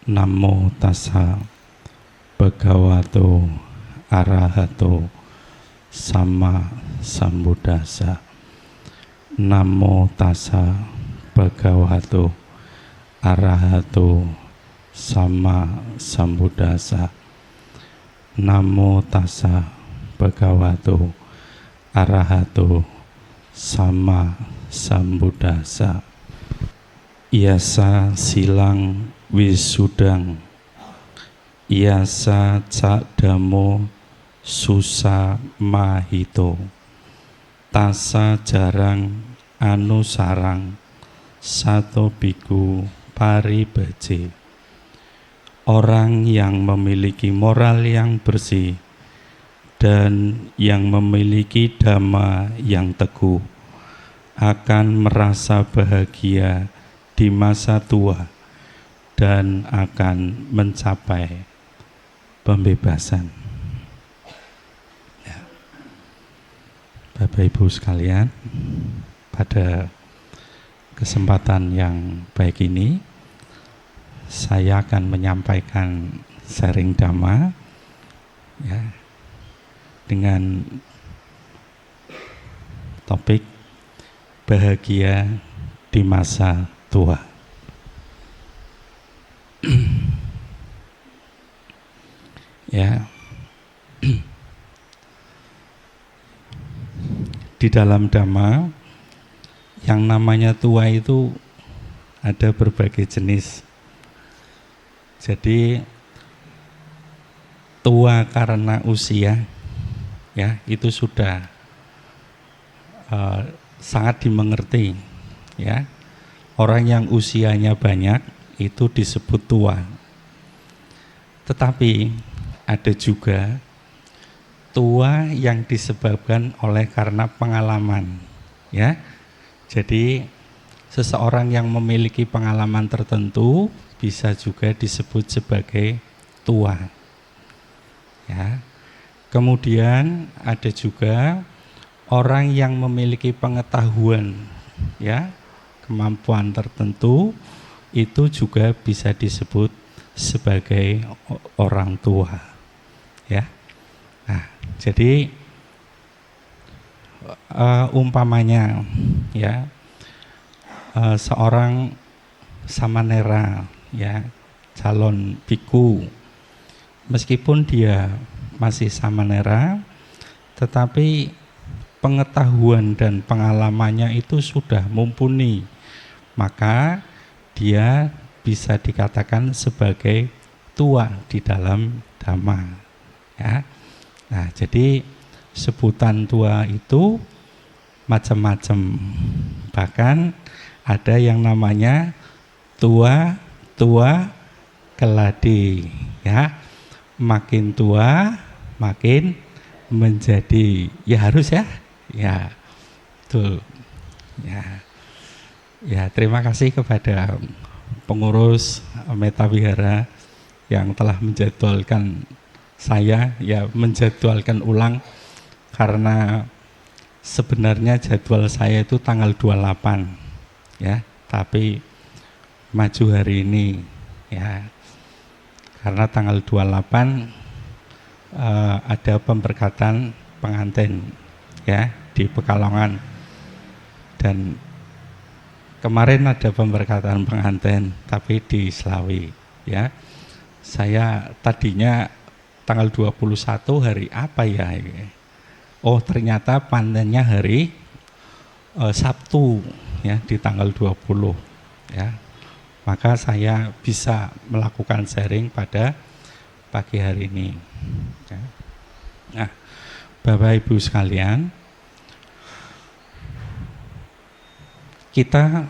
Namo tassa bhagavato arahato sama sambuddhassa. Namo tassa bhagavato arahato sama sambuddhassa. Namo tassa bhagavato arahato sama sambuddhassa. Yasa silang wisudang, yasa cakdamo susa mahito, tasa jarang anu sarang, sato biku paribace. Orang yang memiliki moral yang bersih dan yang memiliki dhamma yang teguh akan merasa bahagia di masa tua dan akan mencapai pembebasan. Ya. Bapak Ibu sekalian, pada kesempatan yang baik ini saya akan menyampaikan sharing dhamma ya, dengan topik bahagia di masa tua. Ya. Di dalam dhamma yang namanya tua itu ada berbagai jenis. Jadi tua karena usia ya itu sudah sangat dimengerti ya. Orang yang usianya banyak itu disebut tua. Tetapi ada juga tua yang disebabkan oleh karena pengalaman ya. Jadi seseorang yang memiliki pengalaman tertentu bisa juga disebut sebagai tua ya. Kemudian ada juga orang yang memiliki pengetahuan ya, kemampuan tertentu itu juga bisa disebut sebagai orang tua ya. Nah, jadi umpamanya ya, seorang samanera ya, calon biku, meskipun dia masih samanera tetapi pengetahuan dan pengalamannya itu sudah mumpuni, maka dia bisa dikatakan sebagai tua di dalam dhamma ya. Nah, jadi sebutan tua itu macam-macam. Bahkan ada yang namanya tua keladi ya. Makin tua makin menjadi, ya harus ya. Ya. Betul. Ya, terima kasih kepada pengurus Meta Wihara yang telah menjadwalkan saya, ya menjadwalkan ulang, karena sebenarnya jadwal saya itu tanggal 28 ya, tapi maju hari ini ya, karena tanggal 28 ada pemberkatan pengantin ya di Pekalongan, dan kemarin ada pemberkatan pengantin tapi di Slawi ya. Saya tadinya tanggal 21 hari apa ya? Oh, ternyata panennya hari Sabtu ya, di tanggal 20 ya. Maka saya bisa melakukan sharing pada pagi hari ini ya. Nah, Bapak Ibu sekalian, kita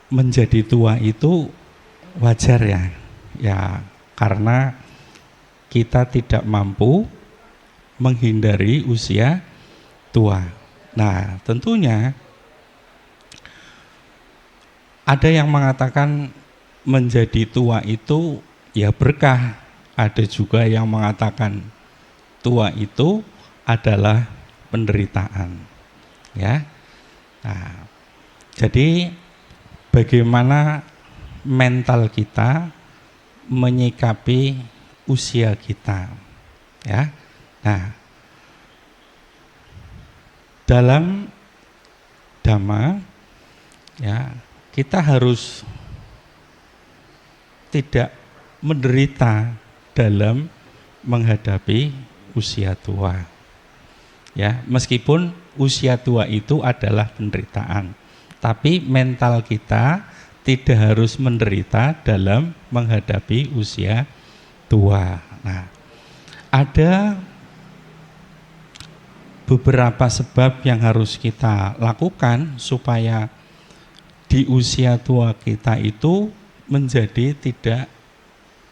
menjadi tua itu wajar ya. Ya, karena kita tidak mampu menghindari usia tua. Nah, tentunya ada yang mengatakan menjadi tua itu ya berkah. Ada juga yang mengatakan tua itu adalah penderitaan. Ya. Nah, jadi bagaimana mental kita menyikapi usia kita. Ya. Nah, dalam Dhamma ya, kita harus tidak menderita dalam menghadapi usia tua. Ya, meskipun usia tua itu adalah penderitaan, tapi mental kita tidak harus menderita dalam menghadapi usia tua. Nah, ada beberapa sebab yang harus kita lakukan supaya di usia tua kita itu menjadi tidak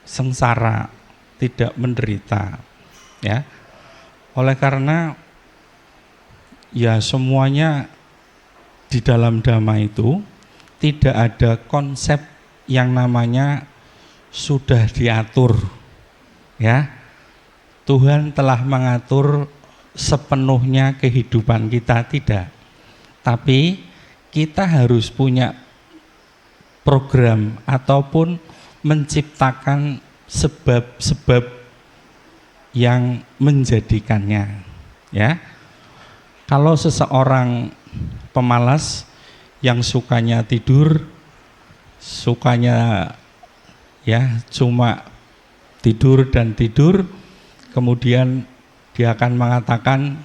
sengsara, tidak menderita. Ya, oleh karena ya semuanya di dalam Dhamma itu tidak ada konsep yang namanya sudah diatur. Ya, Tuhan telah mengatur sepenuhnya kehidupan kita, tidak. Tapi kita harus punya program ataupun menciptakan sebab-sebab yang menjadikannya. Ya, kalau seseorang pemalas yang sukanya tidur, sukanya ya cuma tidur dan tidur, kemudian dia akan mengatakan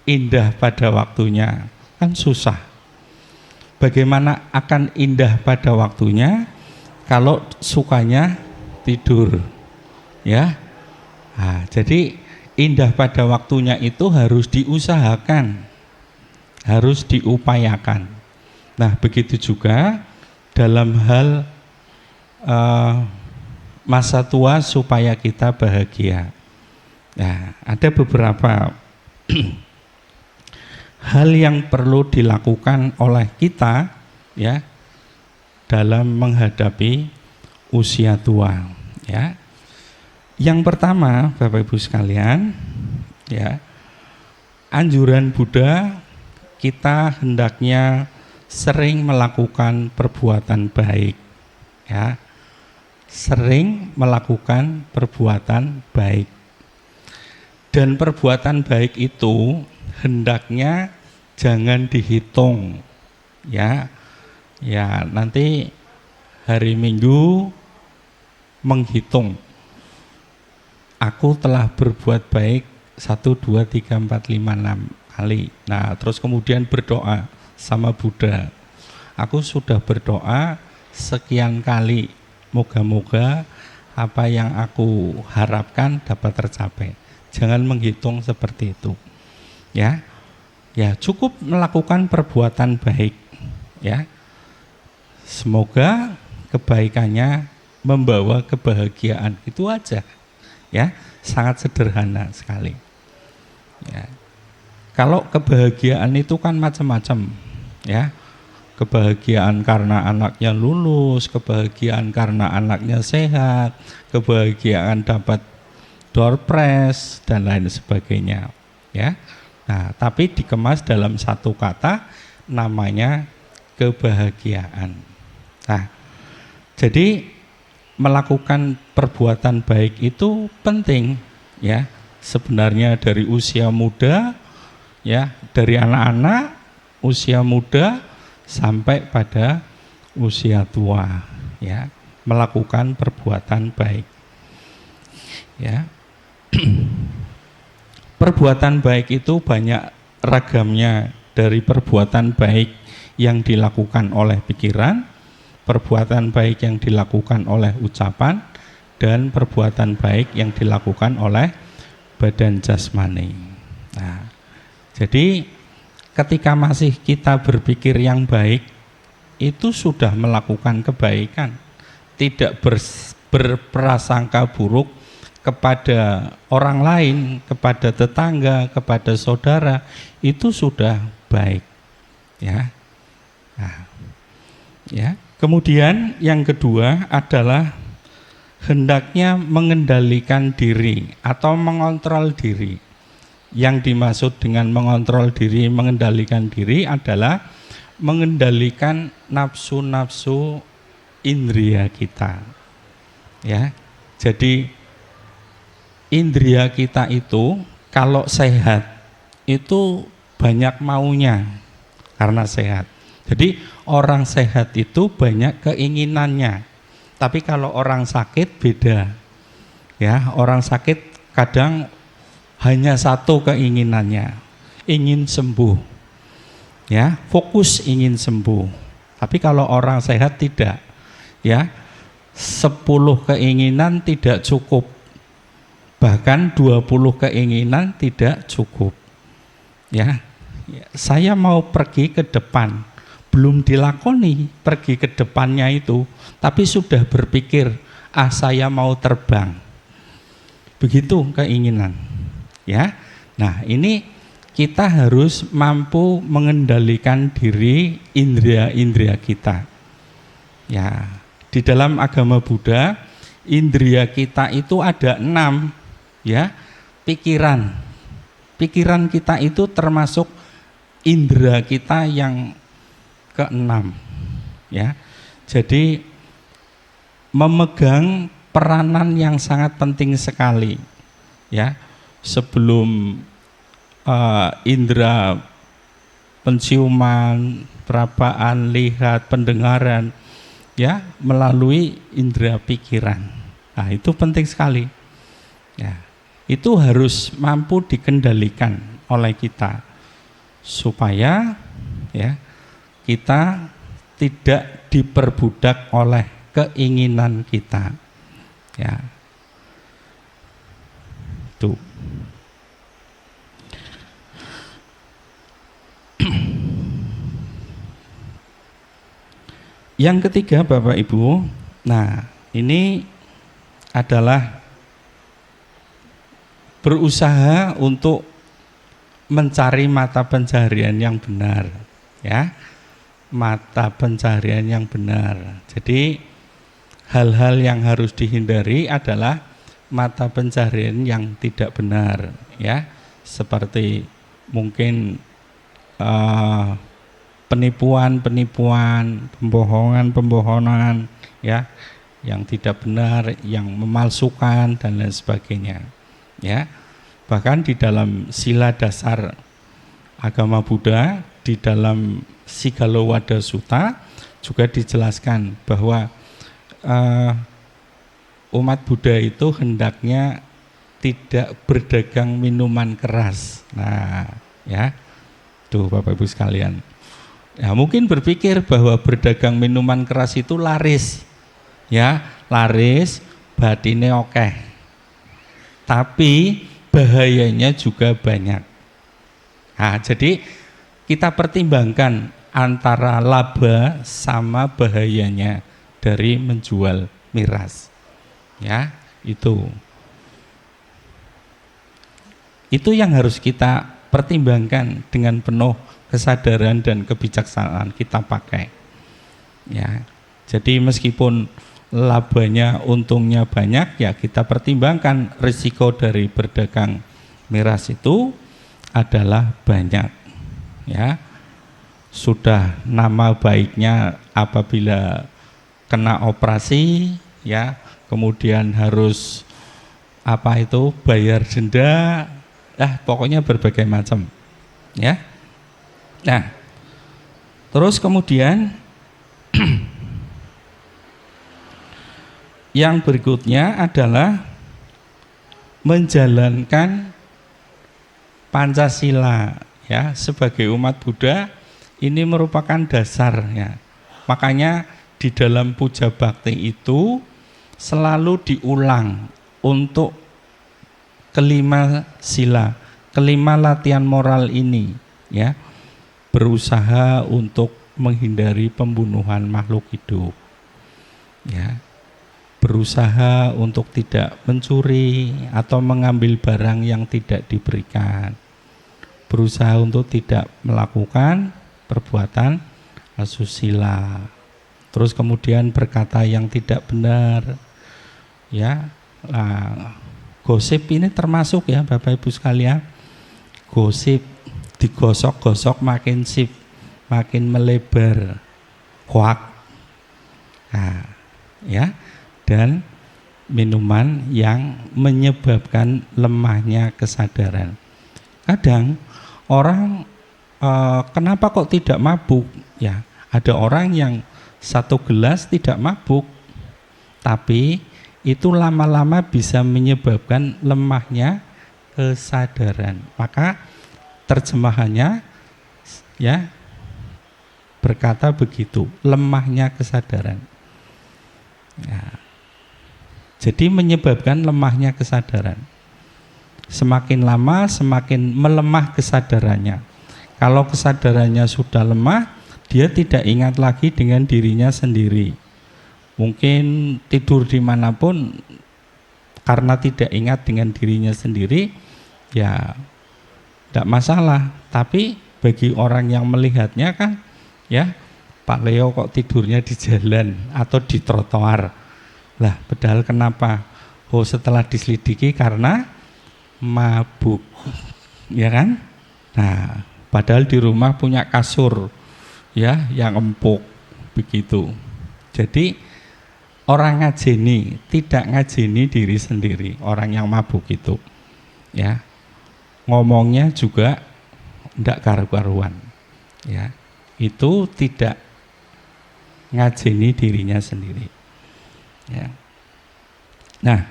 indah pada waktunya, kan susah. Bagaimana akan indah pada waktunya kalau sukanya tidur? Ya, nah, jadi indah pada waktunya itu harus diusahakan, harus diupayakan. Nah, begitu juga dalam hal masa tua supaya kita bahagia. Nah, ada beberapa hal yang perlu dilakukan oleh kita ya dalam menghadapi usia tua. Ya, yang pertama, Bapak Ibu sekalian, ya, anjuran Buddha kita hendaknya sering melakukan perbuatan baik. Ya, sering melakukan perbuatan baik. Dan perbuatan baik itu hendaknya jangan dihitung. Ya, ya nanti hari Minggu menghitung. Aku telah berbuat baik 1, 2, 3, 4, 5, 6 kali. Nah, terus kemudian berdoa sama Buddha. Aku sudah berdoa sekian kali. Moga-moga apa yang aku harapkan dapat tercapai. Jangan menghitung seperti itu. Ya. Ya, cukup melakukan perbuatan baik. Ya. Semoga kebaikannya membawa kebahagiaan. Itu aja. Ya, sangat sederhana sekali. Ya. Kalau kebahagiaan itu kan macam-macam, ya. Kebahagiaan karena anaknya lulus, kebahagiaan karena anaknya sehat, kebahagiaan dapat door prize dan lain sebagainya, ya. Nah, tapi dikemas dalam satu kata namanya kebahagiaan. Nah, jadi melakukan perbuatan baik itu penting, ya. Sebenarnya dari usia muda, ya, dari anak-anak usia muda sampai pada usia tua, ya, melakukan perbuatan baik. Ya. Perbuatan baik itu banyak ragamnya, dari perbuatan baik yang dilakukan oleh pikiran, perbuatan baik yang dilakukan oleh ucapan, dan perbuatan baik yang dilakukan oleh badan jasmani. Nah, jadi ketika masih kita berpikir yang baik, itu sudah melakukan kebaikan. Tidak berprasangka buruk kepada orang lain, kepada tetangga, kepada saudara, itu sudah baik. Ya. Nah, ya. Kemudian yang kedua adalah hendaknya mengendalikan diri atau mengontrol diri. Yang dimaksud dengan mengontrol diri, mengendalikan diri adalah mengendalikan nafsu-nafsu indria kita. Ya. Jadi indria kita itu kalau sehat itu banyak maunya karena sehat. Jadi orang sehat itu banyak keinginannya. Tapi kalau orang sakit beda. Ya, orang sakit kadang hanya satu keinginannya, ingin sembuh. Ya, fokus ingin sembuh. Tapi kalau orang sehat tidak. Ya, 10 keinginan tidak cukup. Bahkan 20 keinginan tidak cukup. Ya, saya mau pergi ke depan, belum dilakoni pergi ke depannya itu, tapi sudah berpikir, saya mau terbang. Begitu keinginan. Ya. Nah, ini kita harus mampu mengendalikan diri indria-indria kita. Ya, di dalam agama Buddha, indria kita itu ada 6, ya. Pikiran kita itu termasuk indera kita yang ke-6, ya. Jadi memegang peranan yang sangat penting sekali, ya. Sebelum indera penciuman, perabaan, lihat, pendengaran, ya, melalui indera pikiran. Nah, itu penting sekali. Ya, itu harus mampu dikendalikan oleh kita supaya, ya, kita tidak diperbudak oleh keinginan kita. Ya. Tuh. Yang ketiga, Bapak Ibu, nah ini adalah berusaha untuk mencari mata pencaharian yang benar, ya, mata pencaharian yang benar. Jadi hal-hal yang harus dihindari adalah mata pencaharian yang tidak benar, ya, seperti mungkin penipuan, pembohongan, ya, yang tidak benar, yang memalsukan dan lain sebagainya, ya. Bahkan di dalam sila dasar agama Buddha, di dalam Sigalowada Sutta juga dijelaskan bahwa umat Buddha itu hendaknya tidak berdagang minuman keras. Nah, ya, tuh Bapak Ibu sekalian. Ya, mungkin berpikir bahwa berdagang minuman keras itu laris, ya, laris, batine okeh. Tapi bahayanya juga banyak. Nah, jadi kita pertimbangkan antara laba sama bahayanya dari menjual miras. Ya, itu yang harus kita pertimbangkan dengan penuh kesadaran dan kebijaksanaan kita pakai. Ya, jadi meskipun labanya, untungnya banyak, ya kita pertimbangkan risiko dari berdagang miras itu adalah banyak. Ya, sudah nama baiknya apabila kena operasi, ya, kemudian harus bayar denda, pokoknya berbagai macam, ya. Nah, terus kemudian yang berikutnya adalah menjalankan Pancasila, ya, sebagai umat Buddha. Ini merupakan dasarnya. Makanya di dalam puja bakti itu selalu diulang untuk kelima sila, kelima latihan moral ini, ya. Berusaha untuk menghindari pembunuhan makhluk hidup, ya, berusaha untuk tidak mencuri atau mengambil barang yang tidak diberikan, berusaha untuk tidak melakukan perbuatan asusila, terus kemudian berkata yang tidak benar, ya. Nah, gosip ini termasuk, ya Bapak Ibu sekalian. Gosip digosok-gosok makin sip, makin melebar, hoak. Nah, ya, dan minuman yang menyebabkan lemahnya kesadaran. Kadang orang kenapa kok tidak mabuk? Ya, ada orang yang 1 gelas tidak mabuk, tapi itu lama-lama bisa menyebabkan lemahnya kesadaran. Maka terjemahannya ya berkata begitu, lemahnya kesadaran. Ya. Jadi menyebabkan lemahnya kesadaran. Semakin lama semakin melemah kesadarannya. Kalau kesadarannya sudah lemah, dia tidak ingat lagi dengan dirinya sendiri. Mungkin tidur dimanapun, karena tidak ingat dengan dirinya sendiri, ya tidak masalah. Tapi bagi orang yang melihatnya kan, ya Pak Leo kok tidurnya di jalan atau di trotoar. Lah, padahal kenapa? Oh, setelah diselidiki karena mabuk, ya kan? Nah, padahal di rumah punya kasur, ya, yang empuk, begitu. Jadi orang ngajeni tidak ngajeni diri sendiri, orang yang mabuk itu, ya, ngomongnya juga tidak karu-karuan, ya, itu tidak ngajeni dirinya sendiri. Ya. Nah,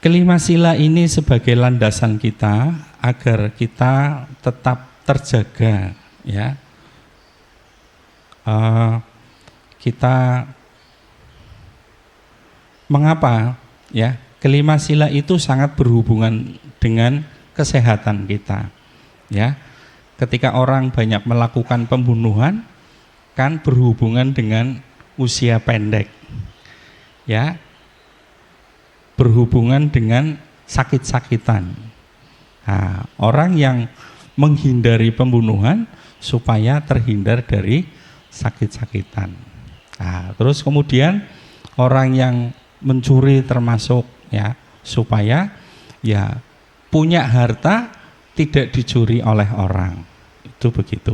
kelima sila ini sebagai landasan kita agar kita tetap terjaga, ya. Kita mengapa, ya? Kelima sila itu sangat berhubungan dengan kesehatan kita, ya. Ketika orang banyak melakukan pembunuhan, kan berhubungan dengan usia pendek, ya, berhubungan dengan sakit-sakitan. Nah, orang yang menghindari pembunuhan supaya terhindar dari sakit-sakitan. Nah, terus kemudian orang yang mencuri termasuk, ya, supaya ya punya harta tidak dicuri oleh orang. Itu begitu.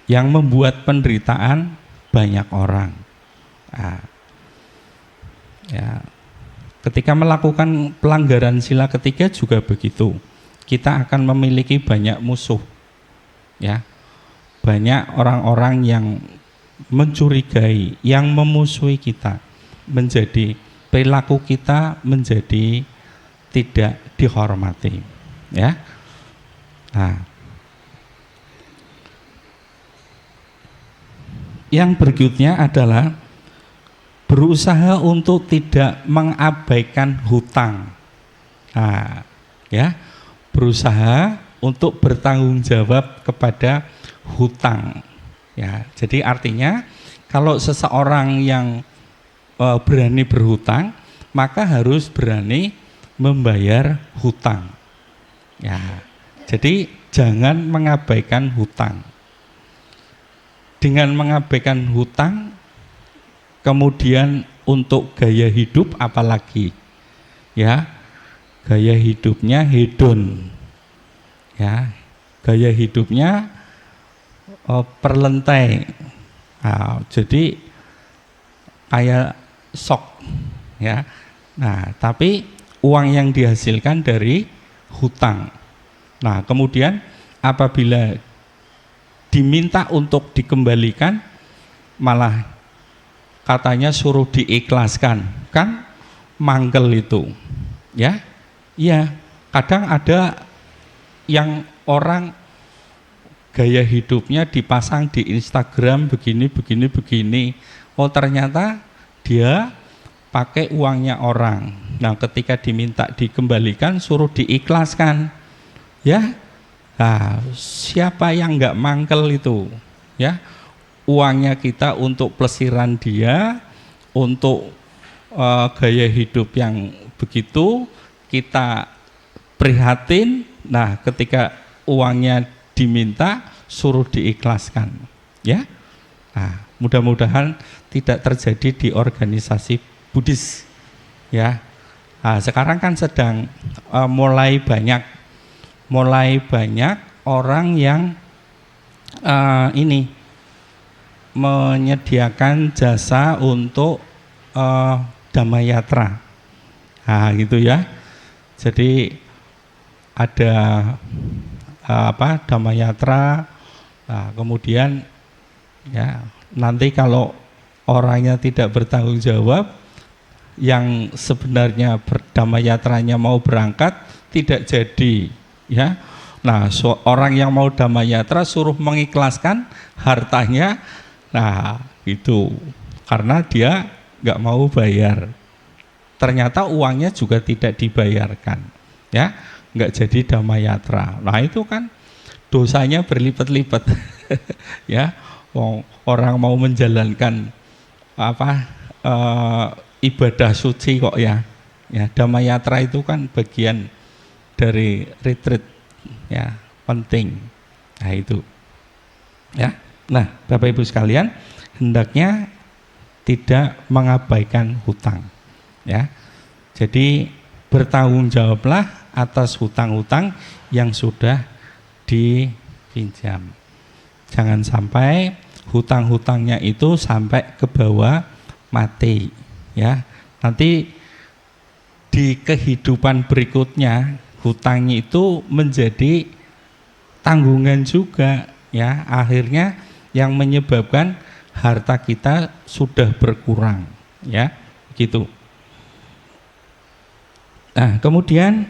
Yang membuat penderitaan banyak orang. Nah, ya, ketika melakukan pelanggaran sila ketiga juga begitu. Kita akan memiliki banyak musuh, ya, banyak orang-orang yang mencurigai, yang memusuhi kita, menjadi perilaku kita menjadi tidak dihormati, ya. Nah, yang berikutnya adalah berusaha untuk tidak mengabaikan hutang. Nah, ya, berusaha untuk bertanggung jawab kepada hutang. Ya, jadi artinya kalau seseorang yang berani berhutang, maka harus berani membayar hutang. Ya, jadi jangan mengabaikan hutang. Dengan mengabaikan hutang, kemudian untuk gaya hidup apalagi, ya, gaya hidupnya hedon, ya, gaya hidupnya perlentai, nah, jadi kayak sok, ya. Nah, tapi uang yang dihasilkan dari hutang. Nah, kemudian apabila diminta untuk dikembalikan, malah katanya suruh diikhlaskan, kan mangkel itu, ya. Iya, kadang ada yang orang gaya hidupnya dipasang di Instagram begini. Oh, ternyata dia pakai uangnya orang. Nah, ketika diminta dikembalikan suruh diikhlaskan, ya. Nah, siapa yang nggak mangkel itu, ya? Uangnya kita untuk plesiran dia, untuk gaya hidup yang begitu, kita prihatin. Nah, ketika uangnya diminta, suruh diikhlaskan, ya. Nah, mudah-mudahan tidak terjadi di organisasi Buddhis, ya. Nah, sekarang kan sedang mulai banyak orang yang ini menyediakan jasa untuk Damayatra. Nah, gitu ya. Jadi ada Damayatra. Nah, kemudian ya nanti kalau orangnya tidak bertanggung jawab, yang sebenarnya Damayatranya mau berangkat tidak jadi, ya. Nah, orang yang mau Damayatra suruh mengikhlaskan hartanya, nah itu karena dia nggak mau bayar. Ternyata uangnya juga tidak dibayarkan, ya, nggak jadi Damayatra. Nah itu kan dosanya berlipat-lipat, ya. Orang mau menjalankan ibadah suci kok ya. Damayatra itu kan bagian dari retreat, ya, penting. Nah itu, ya. Nah, Bapak Ibu sekalian, hendaknya tidak mengabaikan hutang, ya. Jadi bertanggung jawablah atas hutang-hutang yang sudah dipinjam. Jangan sampai hutang-hutangnya itu sampai ke bawah mati, ya. Nanti di kehidupan berikutnya hutangnya itu menjadi tanggungan juga, ya. Akhirnya yang menyebabkan harta kita sudah berkurang, ya, gitu. Nah, kemudian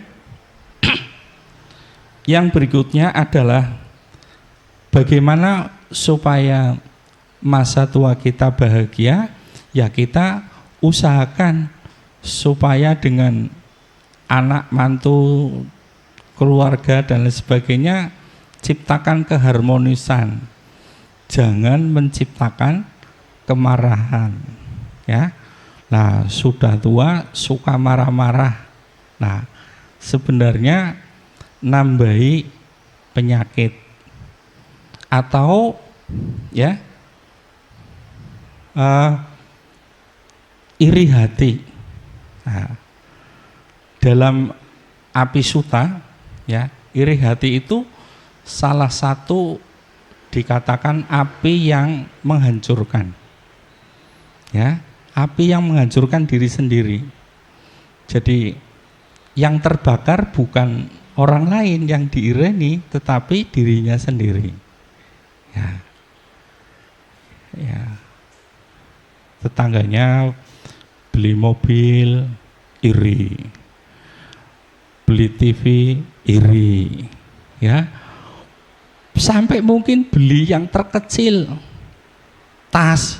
yang berikutnya adalah bagaimana supaya masa tua kita bahagia, ya kita usahakan supaya dengan anak, mantu, keluarga dan lain sebagainya ciptakan keharmonisan. Jangan menciptakan kemarahan, ya. Nah, sudah tua suka marah-marah. Nah, sebenarnya nambahi penyakit atau ya iri hati. Nah, dalam api suta, ya, iri hati itu salah satu dikatakan api yang menghancurkan, ya, api yang menghancurkan diri sendiri. Jadi yang terbakar bukan orang lain yang diireni, tetapi dirinya sendiri. Ya. Tetangganya beli mobil, iri. Beli TV, iri. Ya. Sampai mungkin beli yang terkecil, tas,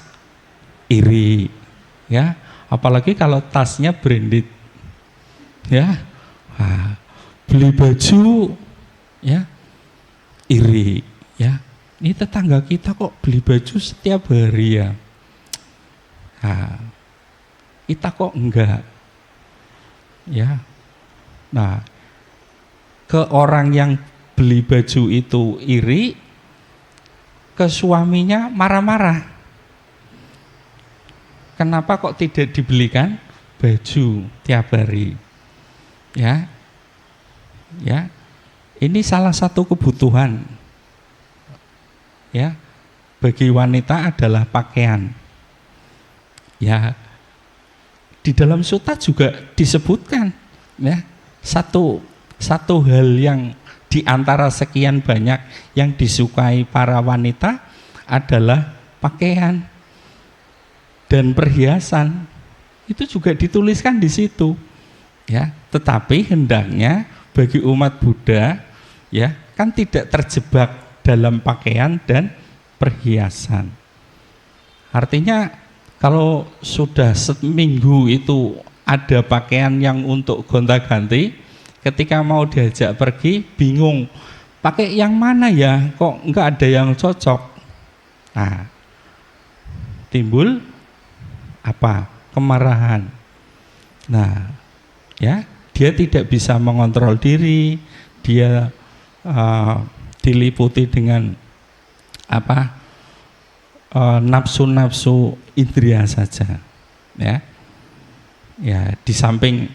iri. Ya. Apalagi kalau tasnya branded. Ya. Nah, beli baju, ya, iri, ya. Ini tetangga kita kok beli baju setiap hari, ya. Nah, kita kok enggak, ya. Nah, ke orang yang beli baju itu iri, ke suaminya marah-marah. Kenapa kok tidak dibelikan baju tiap hari? Ya, ya, ini salah satu kebutuhan, ya, bagi wanita adalah pakaian. Ya, di dalam suta juga disebutkan, ya, satu hal yang di antara sekian banyak yang disukai para wanita adalah pakaian dan perhiasan. Itu juga dituliskan di situ. Ya, tetapi hendaknya bagi umat Buddha, ya, kan tidak terjebak dalam pakaian dan perhiasan. Artinya kalau sudah seminggu itu ada pakaian yang untuk gonta-ganti, ketika mau diajak pergi bingung pakai yang mana ya, kok enggak ada yang cocok. Nah, timbul apa? Kemarahan. Nah, ya, dia tidak bisa mengontrol diri, dia diliputi dengan nafsu-nafsu indria saja, ya. Ya, di samping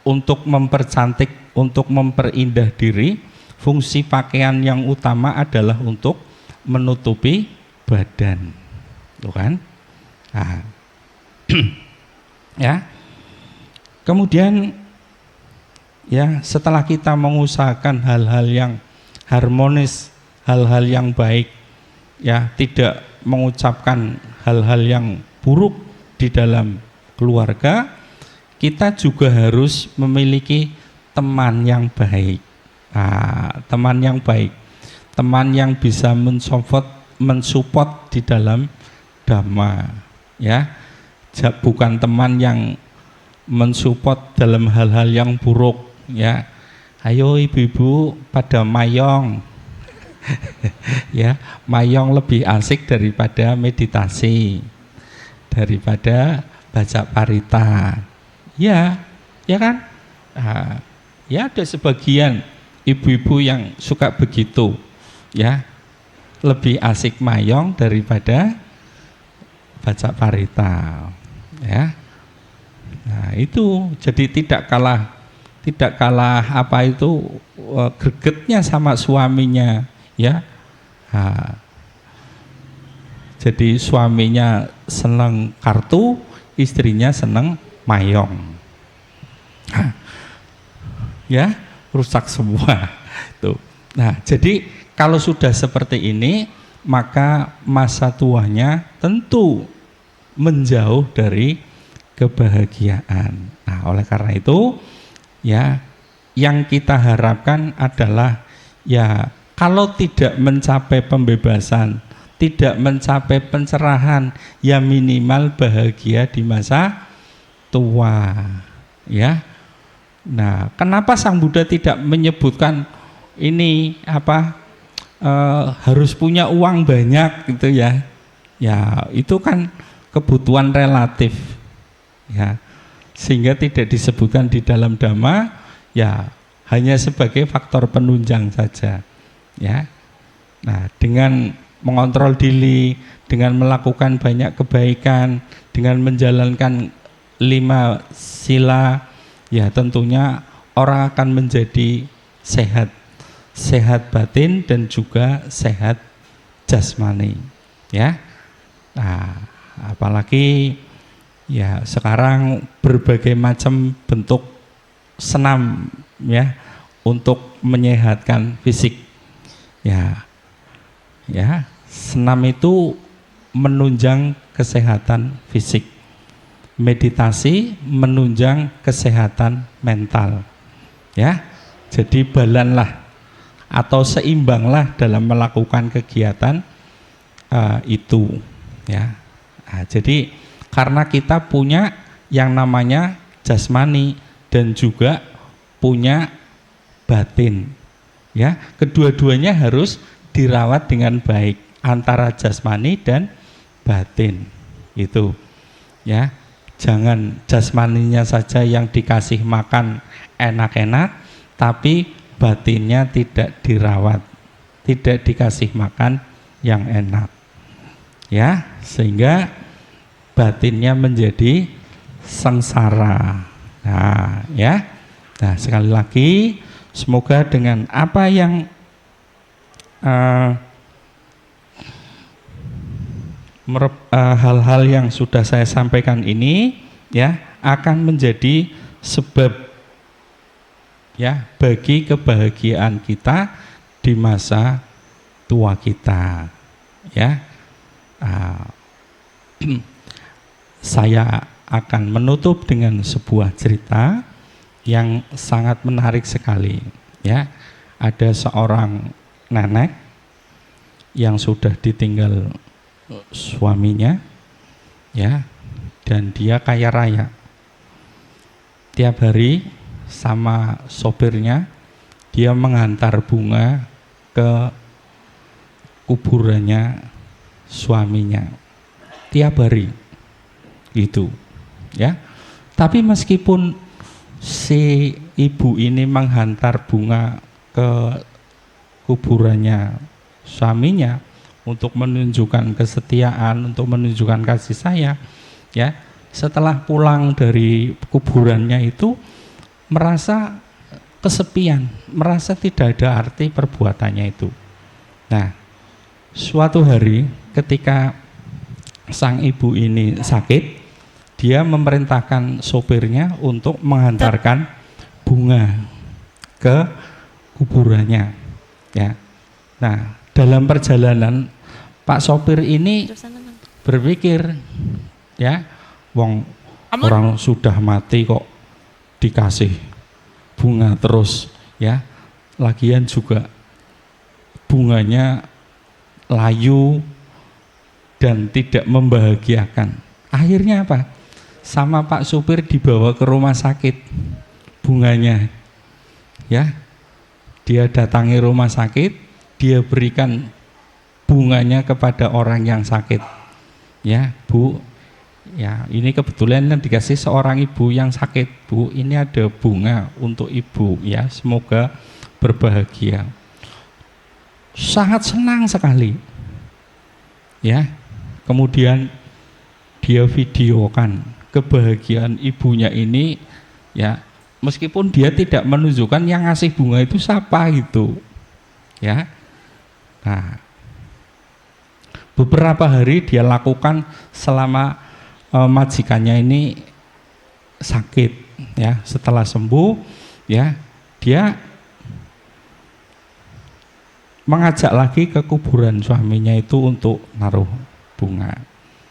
untuk mempercantik, untuk memperindah diri, fungsi pakaian yang utama adalah untuk menutupi badan, tuh kan? Nah, Ya. Kemudian ya, setelah kita mengusahakan hal-hal yang harmonis, hal-hal yang baik, ya, tidak mengucapkan hal-hal yang buruk di dalam keluarga, kita juga harus memiliki teman yang baik. Teman yang baik, teman yang bisa mensupport di dalam dhamma, ya. Bukan teman yang mensupport dalam hal-hal yang buruk, ya. Ayo ibu-ibu pada mayong. Ya, mayong lebih asik daripada meditasi, daripada baca parita. Ya, ya kan? Ya ada sebagian ibu-ibu yang suka begitu, ya, lebih asik mayong daripada baca parita, ya. Nah itu jadi tidak kalah apa itu gregetnya sama suaminya, ya. Jadi suaminya senang kartu, istrinya senang mayong. Ya, rusak semua tuh. Nah, jadi kalau sudah seperti ini, maka masa tuanya tentu menjauh dari kebahagiaan. Nah, oleh karena itu, ya, yang kita harapkan adalah, ya, kalau tidak mencapai pembebasan, tidak mencapai pencerahan, ya minimal bahagia di masa tua, ya. Nah, kenapa Sang Buddha tidak menyebutkan ini harus punya uang banyak gitu, ya? Ya, itu kan kebutuhan relatif, ya. Sehingga tidak disebutkan di dalam Dhamma, ya hanya sebagai faktor penunjang saja, ya. Nah, dengan mengontrol diri, dengan melakukan banyak kebaikan, dengan menjalankan 5 sila, ya tentunya orang akan menjadi sehat batin dan juga sehat jasmani, ya. Nah, apalagi ya sekarang berbagai macam bentuk senam, ya, untuk menyehatkan fisik, ya. Ya, senam itu menunjang kesehatan fisik. Meditasi menunjang kesehatan mental, ya. Jadi balanlah atau seimbanglah dalam melakukan kegiatan itu, ya. Nah, jadi karena kita punya yang namanya jasmani dan juga punya batin, ya, kedua-duanya harus dirawat dengan baik, antara jasmani dan batin itu, ya. Jangan jasmaninya saja yang dikasih makan enak-enak, tapi batinnya tidak dirawat, tidak dikasih makan yang enak, ya, sehingga batinnya menjadi sengsara. Nah, ya. Nah, sekali lagi semoga dengan apa yang hal-hal yang sudah saya sampaikan ini, ya, akan menjadi sebab, ya, bagi kebahagiaan kita di masa tua kita, ya. Saya akan menutup dengan sebuah cerita yang sangat menarik sekali, ya. Ada seorang nenek yang sudah ditinggal suaminya, ya, dan dia kaya raya. Tiap hari sama sopirnya dia mengantar bunga ke kuburannya suaminya tiap hari gitu, ya. Tapi meskipun si ibu ini menghantar bunga ke kuburannya suaminya untuk menunjukkan kesetiaan, untuk menunjukkan kasih sayang, ya, setelah pulang dari kuburannya itu merasa kesepian, merasa tidak ada arti perbuatannya itu. Nah, suatu hari ketika sang ibu ini sakit, dia memerintahkan sopirnya untuk menghantarkan bunga ke kuburannya, ya. Nah, dalam perjalanan Pak sopir ini berpikir, ya, wong orang sudah mati kok dikasih bunga terus, ya. Lagian juga bunganya layu dan tidak membahagiakan. Akhirnya apa? Sama Pak supir dibawa ke rumah sakit bunganya, ya. Dia datangi rumah sakit, dia berikan bunganya kepada orang yang sakit, ya. Bu, ya ini kebetulan dikasih seorang ibu yang sakit. Bu, ini ada bunga untuk ibu, ya, semoga berbahagia. Sangat senang sekali, ya. Kemudian dia videokan kebahagiaan ibunya ini, ya, meskipun dia tidak menunjukkan yang ngasih bunga itu siapa gitu, ya. Nah, beberapa hari dia lakukan selama majikannya ini sakit, ya. Setelah sembuh, ya, dia mengajak lagi ke kuburan suaminya itu untuk naruh bunga.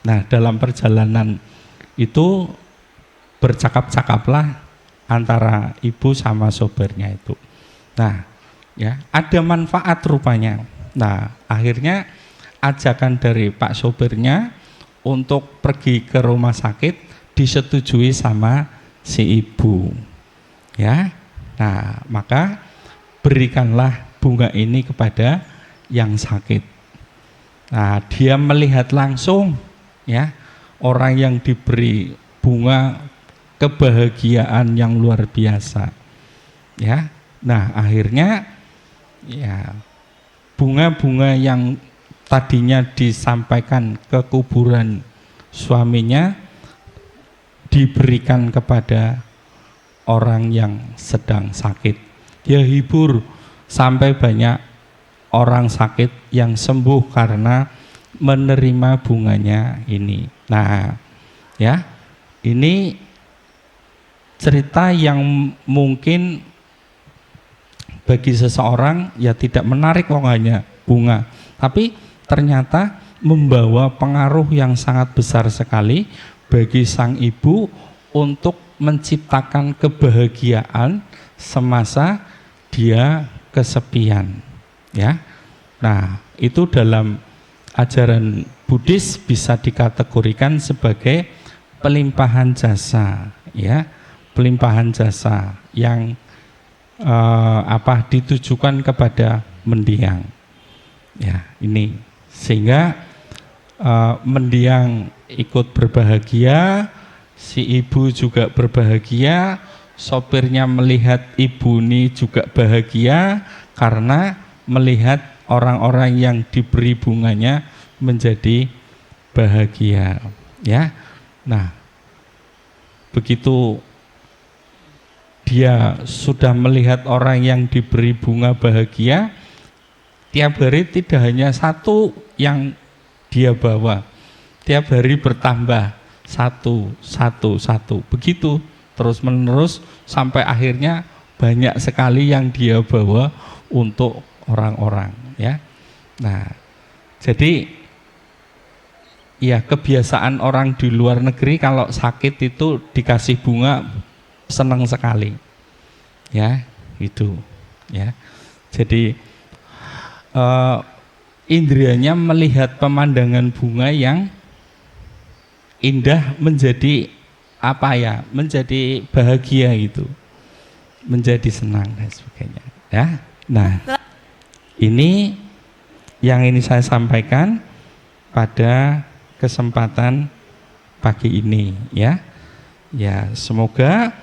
Nah, dalam perjalanan itu bercakap-cakaplah antara ibu sama sopirnya itu. Nah, ya, ada manfaat rupanya. Nah, akhirnya ajakan dari Pak sopirnya untuk pergi ke rumah sakit disetujui sama si ibu, ya. Nah, maka berikanlah bunga ini kepada yang sakit. Nah, dia melihat langsung, ya, orang yang diberi bunga kebahagiaan yang luar biasa, ya. Nah, akhirnya, ya, bunga-bunga yang tadinya disampaikan ke kuburan suaminya diberikan kepada orang yang sedang sakit. Dia hibur sampai banyak orang sakit yang sembuh karena menerima bunganya ini. Nah, ya, ini cerita yang mungkin bagi seseorang ya tidak menarik kok hanya bunga, tapi ternyata membawa pengaruh yang sangat besar sekali bagi sang ibu untuk menciptakan kebahagiaan semasa dia kesepian, ya. Nah, itu dalam ajaran Buddhis bisa dikategorikan sebagai pelimpahan jasa, ya, pelimpahan jasa yang ditujukan kepada mendiang, ya. Ini sehingga mendiang ikut berbahagia, si ibu juga berbahagia, sopirnya melihat ibu ini juga bahagia karena melihat orang-orang yang diberi bunganya menjadi bahagia, ya. Nah, begitu dia sudah melihat orang yang diberi bunga bahagia, tiap hari tidak hanya satu yang dia bawa, tiap hari bertambah satu, begitu terus menerus sampai akhirnya banyak sekali yang dia bawa untuk orang-orang, ya. Nah, jadi ya kebiasaan orang di luar negeri kalau sakit itu dikasih bunga senang sekali, ya, itu, ya. Jadi indrianya melihat pemandangan bunga yang indah menjadi menjadi bahagia gitu, menjadi senang dan sebagainya, ya. Nah, ini yang ini saya sampaikan pada kesempatan pagi ini, ya. Ya, semoga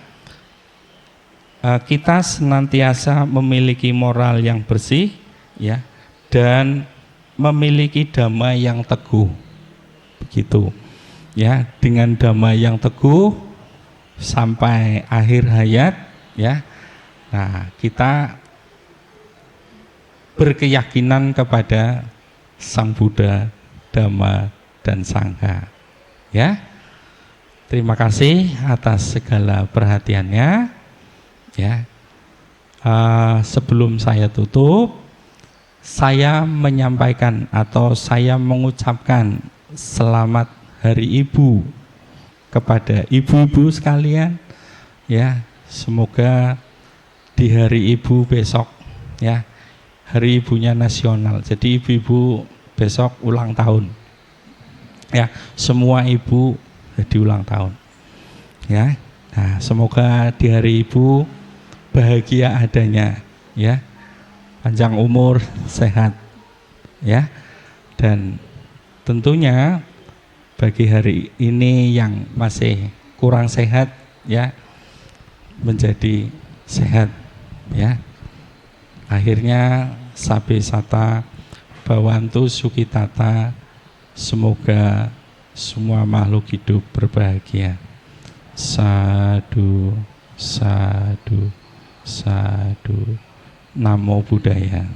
kita senantiasa memiliki moral yang bersih, ya, dan memiliki dhamma yang teguh, begitu, ya. Dengan dhamma yang teguh sampai akhir hayat, ya. Nah, kita berkeyakinan kepada Sang Buddha, Dhamma, dan Sangha, ya. Terima kasih atas segala perhatiannya. Ya, sebelum saya tutup, saya menyampaikan atau saya mengucapkan selamat Hari Ibu kepada ibu-ibu sekalian. Ya, semoga di Hari Ibu besok, ya, Hari Ibunya nasional. Jadi ibu-ibu besok ulang tahun. Ya, semua ibu jadi ulang tahun. Ya, nah, semoga di Hari Ibu bahagia adanya, ya, panjang umur, sehat, ya, dan tentunya bagi hari ini yang masih kurang sehat, ya, menjadi sehat, ya. Akhirnya sabe sata bawantu sukitata, semoga semua makhluk hidup berbahagia. Sadu, sadu, sadu. Namo Buddhaya.